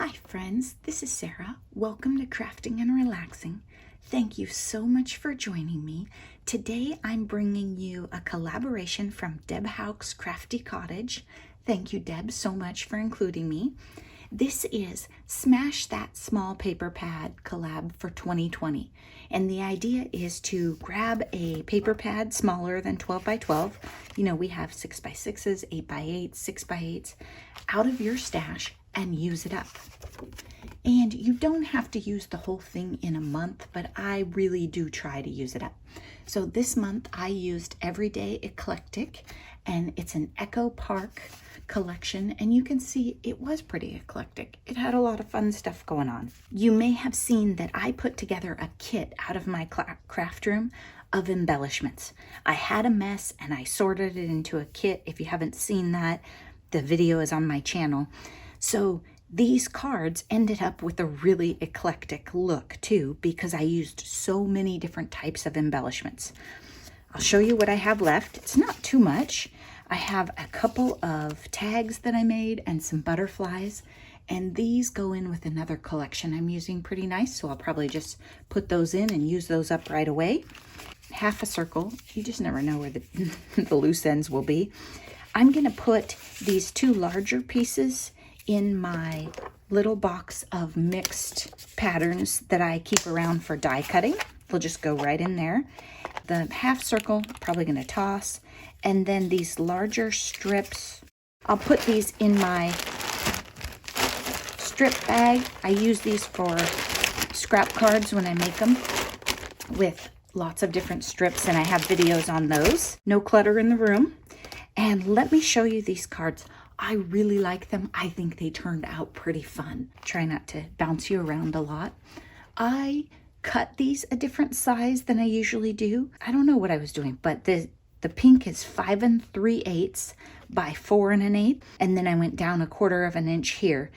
Hi friends, this is Sarah. Welcome to Crafting and Relaxing. Thank you so much for joining me. Today I'm bringing you a collaboration from Deb Houck's Crafty Cottage. Thank you, Deb, so much for including me. This is Smash That Small Paper Pad collab for 2020. And the idea is to grab a paper pad smaller than 12 by 12. You know, we have 6 by 6s, 8 by 8s, 6 by 8s out of your stash and use it up. And you don't have to use the whole thing in a month, but I really do try to use it up. So this month I used Everyday Eclectic, and it's an Echo Park collection, and you can see it was pretty eclectic. It had a lot of fun stuff going on. You may have seen that I put together a kit out of my craft room of embellishments. I had a mess and I sorted it into a kit. If you haven't seen that, the video is on my channel. So these cards ended up with a really eclectic look too, because I used so many different types of embellishments. I'll show you what I have left. It's not too much. I have a couple of tags that I made and some butterflies, and these go in with another collection I'm using pretty nice, so I'll probably just put those in and use those up right away. Half a circle. You just never know where the, the loose ends will be. I'm going to put these two larger pieces in my little box of mixed patterns that I keep around for die cutting. They'll just go right in there. The half circle, probably going to toss. And then these larger strips, I'll put these in my strip bag. I use these for scrap cards when I make them with lots of different strips, and I have videos on those. No clutter in the room. And let me show you these cards. I really like them. I think they turned out pretty fun. Try not to bounce you around a lot. I cut these a different size than I usually do. I don't know what I was doing, but the pink is 5 3/8 by 4 1/8, and then I went down 1/4 of an inch here.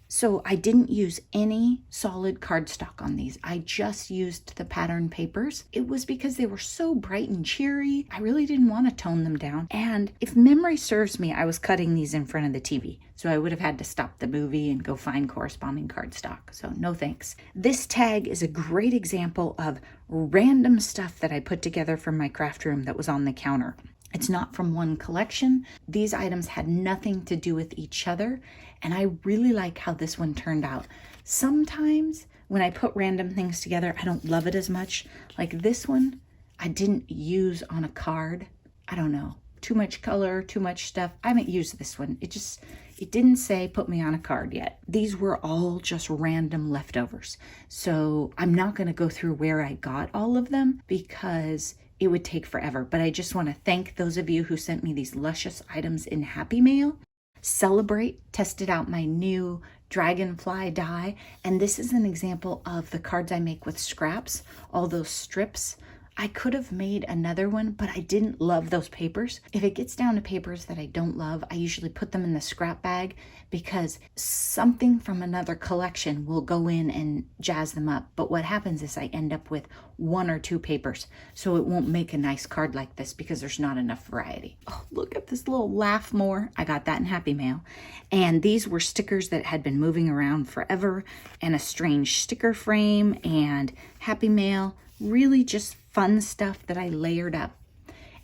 So I didn't use any solid cardstock on these. I just used the pattern papers. It was because they were so bright and cheery. I really didn't want to tone them down. And if memory serves me, I was cutting these in front of the TV. So I would have had to stop the movie and go find corresponding cardstock. So no thanks. This tag is a great example of random stuff that I put together from my craft room that was on the counter. It's not from one collection. These items had nothing to do with each other, and I really like how this one turned out. Sometimes when I put random things together, I don't love it as much. Like this one, I didn't use on a card. I don't know, too much color, too much stuff. I haven't used this one. It didn't say put me on a card yet. These were all just random leftovers. So I'm not gonna go through where I got all of them because it would take forever, but I just want to thank those of you who sent me these luscious items in Happy Mail. Celebrate tested out my new dragonfly die, and this is an example of the cards I make with scraps, all those strips. I could have made another one, but I didn't love those papers. If it gets down to papers that I don't love, I usually put them in the scrap bag because something from another collection will go in and jazz them up. But what happens is I end up with 1 or 2 papers, so it won't make a nice card like this because there's not enough variety. Oh, look at this little laugh more. I got that in Happy Mail. And these were stickers that had been moving around forever, and a strange sticker frame and Happy Mail. Really just fun stuff that I layered up.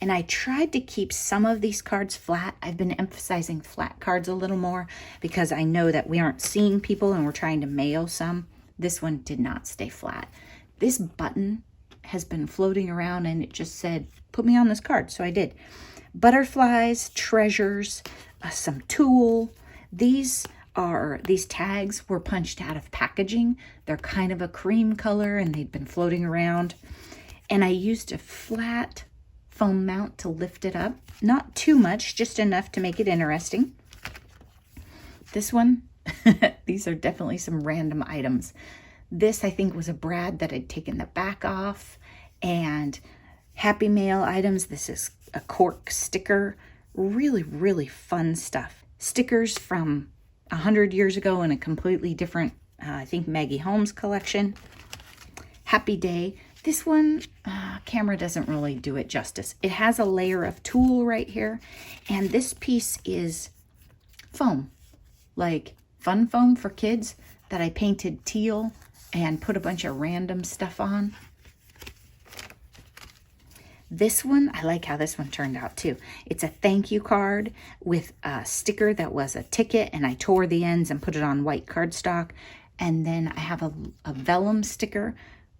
And I tried to keep some of these cards flat. I've been emphasizing flat cards a little more because I know that we aren't seeing people and we're trying to mail some. This one did not stay flat. This button has been floating around and it just said, put me on this card. So I did. Butterflies, treasures, some tulle. These tags were punched out of packaging. They're kind of a cream color and they'd been floating around. And I used a flat foam mount to lift it up. Not too much, just enough to make it interesting. This one, these are definitely some random items. This, I think, was a brad that I'd taken the back off. And Happy Mail items. This is a cork sticker. Really, really fun stuff. Stickers from 100 years ago in a completely different, I think, Maggie Holmes collection. Happy Day. This one, camera doesn't really do it justice. It has a layer of tulle right here, and this piece is foam, like fun foam for kids that I painted teal and put a bunch of random stuff on. This one, I like how this one turned out too. It's a thank you card with a sticker that was a ticket, and I tore the ends and put it on white cardstock. And then I have a vellum sticker,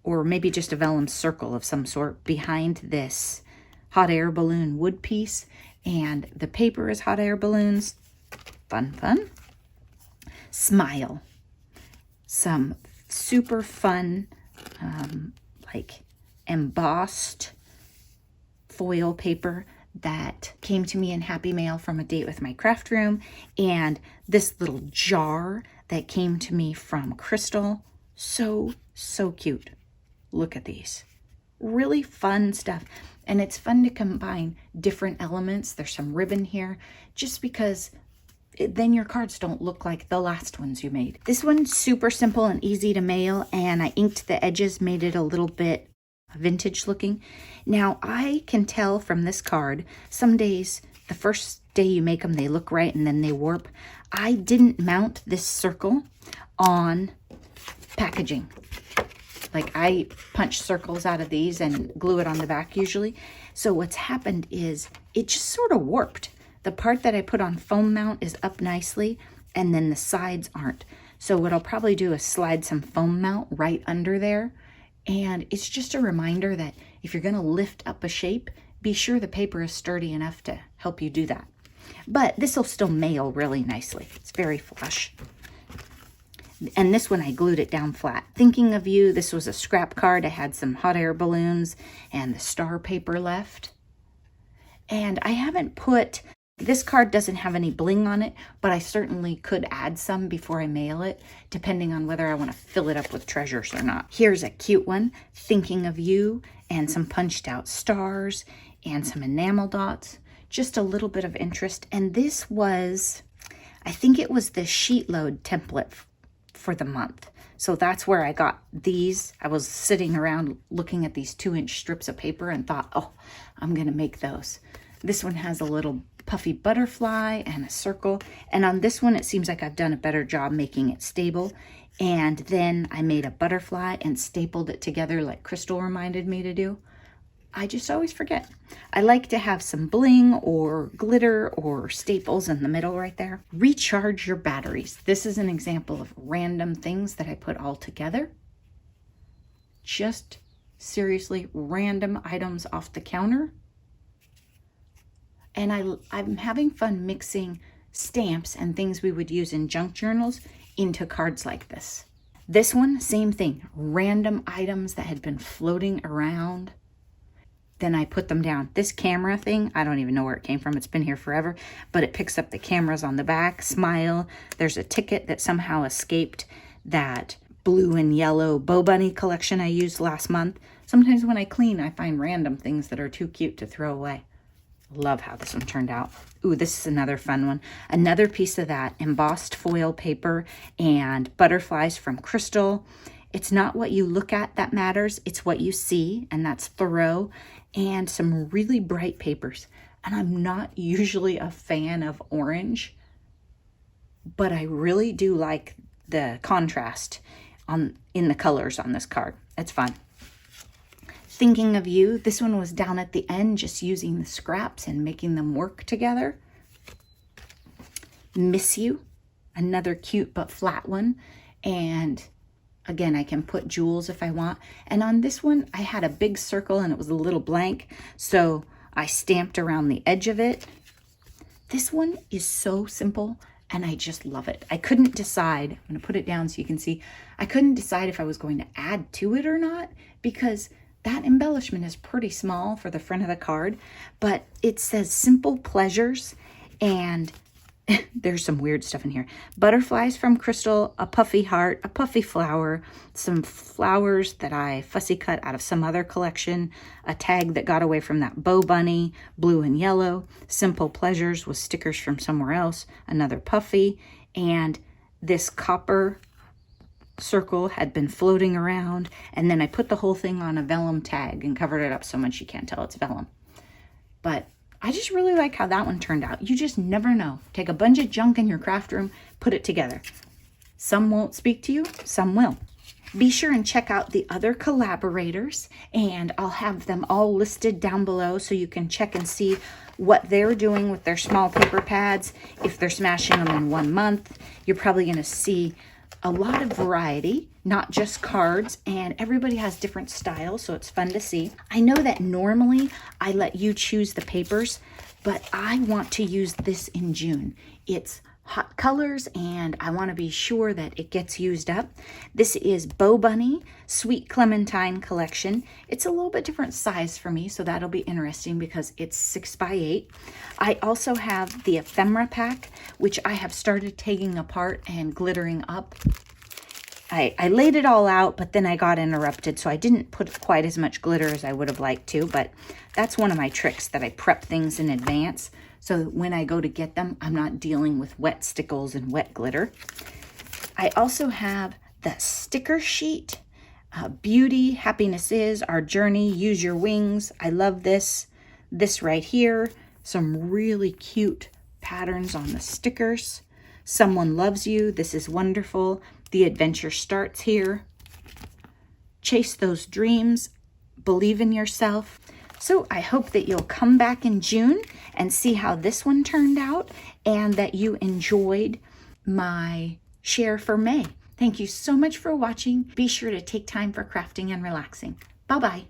or maybe just a vellum circle of some sort, behind this hot air balloon wood piece. And the paper is hot air balloons. Fun, fun. Smile. Some super fun, like embossed foil paper that came to me in Happy Mail from a date with my craft room, and this little jar that came to me from Crystal. So cute. Look at these. Really fun stuff. And it's fun to combine different elements. There's some ribbon here, just because then your cards don't look like the last ones you made. This one's super simple and easy to mail, and I inked the edges, made it a little bit vintage looking. Now I can tell from this card, some days, the first day you make them, they look right and then they warp. I didn't mount this circle on packaging. Like, I punch circles out of these and glue it on the back usually. So what's happened is it just sort of warped. The part that I put on foam mount is up nicely, and then the sides aren't. So what I'll probably do is slide some foam mount right under there. And it's just a reminder that if you're going to lift up a shape, be sure the paper is sturdy enough to help you do that. But this will still mail really nicely. It's very flush. And this one, I glued it down flat. Thinking of you, this was a scrap card. I had some hot air balloons and the star paper left. And I haven't put, this card doesn't have any bling on it, but I certainly could add some before I mail it, depending on whether I want to fill it up with treasures or not. Here's a cute one, thinking of you, and some punched out stars and some enamel dots. Just a little bit of interest. And this was, I think it was the sheet load template for the month. So that's where I got these. I was sitting around looking at these 2-inch strips of paper and thought, oh, I'm going to make those. This one has a little puffy butterfly and a circle. And on this one, it seems like I've done a better job making it stable. And then I made a butterfly and stapled it together like Crystal reminded me to do. I just always forget. I like to have some bling or glitter or staples in the middle right there. Recharge your batteries. This is an example of random things that I put all together. Just seriously random items off the counter. And I'm having fun mixing stamps and things we would use in junk journals into cards like this. This one, same thing. Random items that had been floating around. Then I put them down. This camera thing, I don't even know where it came from. It's been here forever, but it picks up the cameras on the back. Smile. There's a ticket that somehow escaped that blue and yellow Bow Bunny collection I used last month. Sometimes when I clean, I find random things that are too cute to throw away. Love how this one turned out. Ooh, this is another fun one. Another piece of that embossed foil paper and butterflies from Crystal. It's not what you look at that matters. It's what you see, and that's Thoreau. And some really bright papers. And I'm not usually a fan of orange, but I really do like the contrast in the colors on this card. It's fun. Thinking of you, this one was down at the end, just using the scraps and making them work together. Miss you, another cute but flat one. And again, I can put jewels if I want. And on this one, I had a big circle and it was a little blank. So I stamped around the edge of it. This one is so simple and I just love it. I couldn't decide. I'm going to put it down so you can see. I couldn't decide if I was going to add to it or not, because that embellishment is pretty small for the front of the card. But it says simple pleasures, and there's some weird stuff in here. Butterflies from Crystal, a puffy heart, a puffy flower, some flowers that I fussy cut out of some other collection, a tag that got away from that Bow Bunny, blue and yellow, simple pleasures with stickers from somewhere else, another puffy, and this copper circle had been floating around, and then I put the whole thing on a vellum tag and covered it up so much you can't tell it's vellum. But I just really like how that one turned out. You just never know. Take a bunch of junk in your craft room, put it together. Some won't speak to you, some will. Be sure and check out the other collaborators, and I'll have them all listed down below so you can check and see what they're doing with their small paper pads. If they're smashing them in 1 month, you're probably going to see a lot of variety, not just cards, and everybody has different styles, so it's fun to see. I know that normally I let you choose the papers, but I want to use this in June. It's hot colors and I want to be sure that it gets used up. This is Bow Bunny Sweet Clementine collection. It's a little bit different size for me, so that'll be interesting because it's 6x8. I also have the ephemera pack, which I have started taking apart and glittering up. I laid it all out, but then I got interrupted, so I didn't put quite as much glitter as I would have liked to, but that's one of my tricks, that I prep things in advance, so that when I go to get them, I'm not dealing with wet stickles and wet glitter. I also have the sticker sheet, Beauty, Happiness Is, Our Journey, Use Your Wings. I love this. This right here, some really cute patterns on the stickers. Someone Loves You, this is wonderful. The adventure starts here. Chase those dreams, believe in yourself. So I hope that you'll come back in June and see how this one turned out, and that you enjoyed my share for May. Thank you so much for watching. Be sure to take time for crafting and relaxing. Bye-bye.